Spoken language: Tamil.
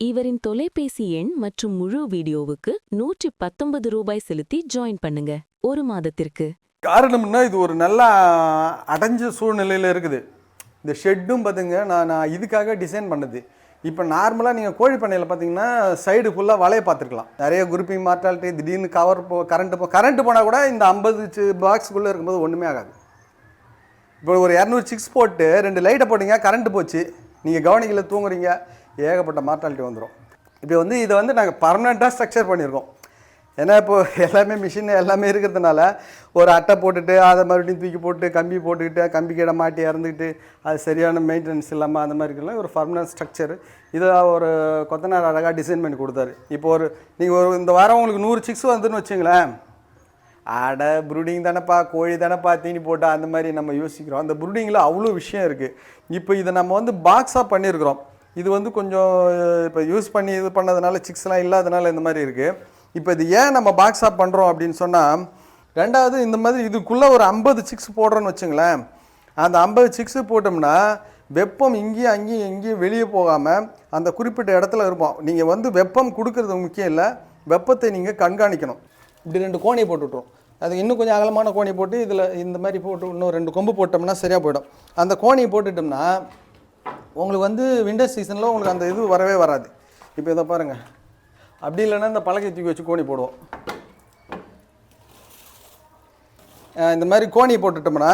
இவரின் தொலைபேசி எண் மற்றும் முழு வீடியோவுக்கு ₹119 செலுத்தி ஜாயின் பண்ணுங்க. 1 மாதத்திற்கு. காரணம்னா இது ஒரு நல்ல அடைஞ்ச சூழ்நிலையில் இருக்குது. இந்த ஷெட்டும் பார்த்துங்க நான் இதுக்காக டிசைன் பண்ணது. இப்போ நார்மலாக நீங்கள் கோழி பண்ணையில் பார்த்தீங்கன்னா சைடு ஃபுல்லாக வலையை பார்த்துருக்கலாம். நிறைய குரூப்பிங் மார்ட்டாலிட்டி திடீர்னு கரண்ட்டு போனால் கூட இந்த 50 பாக்ஸுக்குள்ளே இருக்கும்போது ஒன்றுமே ஆகாது. இப்போ ஒரு 200 சிக்ஸ் போட்டு 2 லைட்டை போட்டிங்க, கரண்ட்டு போச்சு, நீங்கள் கவனிக்கல தூங்குறீங்க, ஏகப்பட்ட மார்ட்டாலிட்டி வந்துடும். இப்போ வந்து இதை வந்து நாங்கள் பர்மனெண்ட்டாக ஸ்ட்ரக்சர் பண்ணியிருக்கோம். ஏன்னா இப்போது எல்லாமே மிஷின் எல்லாமே இருக்கிறதுனால ஒரு அட்டை போட்டுட்டு அதை மறுபடியும் தூக்கி போட்டு கம்பி போட்டுக்கிட்டு கம்பி கீழே மாட்டி இறந்துக்கிட்டு அது சரியான மெயின்டெனன்ஸ் இல்லாமல் அந்த மாதிரி இருக்கலாம். ஒரு பர்மனன்ட் ஸ்ட்ரக்சர் இதை ஒரு கொத்தனார் அழகாக டிசைன் பண்ணி கொடுத்தாரு. இப்போ நீங்கள் இந்த வாரம் உங்களுக்கு 100 சிக்ஸ் வந்துன்னு வச்சுங்களேன், ஆட ப்ரூடிங் தானேப்பா, கோழி தானேப்பா, தீனி போட்டால் அந்த மாதிரி நம்ம யோசிக்கிறோம். அந்த ப்ரூடிங்கில் அவ்வளோ விஷயம் இருக்குது. இப்போ இதை நம்ம வந்து பாக்ஸாக பண்ணியிருக்கிறோம். இது வந்து கொஞ்சம் இப்போ யூஸ் பண்ணி இது பண்ணதுனால சிக்ஸ்லாம் இல்லாதனால இந்த மாதிரி இருக்குது. இப்போ இது ஏன் நம்ம பாக்ஸாக பண்ணுறோம் அப்படின்னு சொன்னால், ரெண்டாவது இந்த மாதிரி இதுக்குள்ளே ஒரு 50 சிக்ஸ் போடுறோன்னு வச்சுங்களேன், அந்த 50 சிக்ஸு போட்டோம்னா வெப்பம் இங்கேயும் அங்கேயும் எங்கேயும் வெளியே போகாமல் அந்த குறிப்பிட்ட இடத்துல இருப்போம். நீங்கள் வந்து வெப்பம் கொடுக்கறது முக்கியம் இல்லை, வெப்பத்தை நீங்கள் கண்காணிக்கணும். இப்படி 2 கோணியை போட்டுவிட்ருவோம். அது இன்னும் கொஞ்சம் அகலமான கோணி போட்டு இதில் இந்த மாதிரி போட்டு இன்னும் 2 கொம்பு போட்டோம்னா சரியாக போயிடும். அந்த கோணியை போட்டுட்டோம்னா உங்களுக்கு வந்து விண்டர் சீசனில் உங்களுக்கு அந்த இது வரவே வராது. இப்போ இதை பாருங்கள், அப்படி இல்லைன்னா இந்த பலகை தூக்கி வச்சு கோணி போடுவோம். இந்த மாதிரி கோணியை போட்டுட்டோம்னா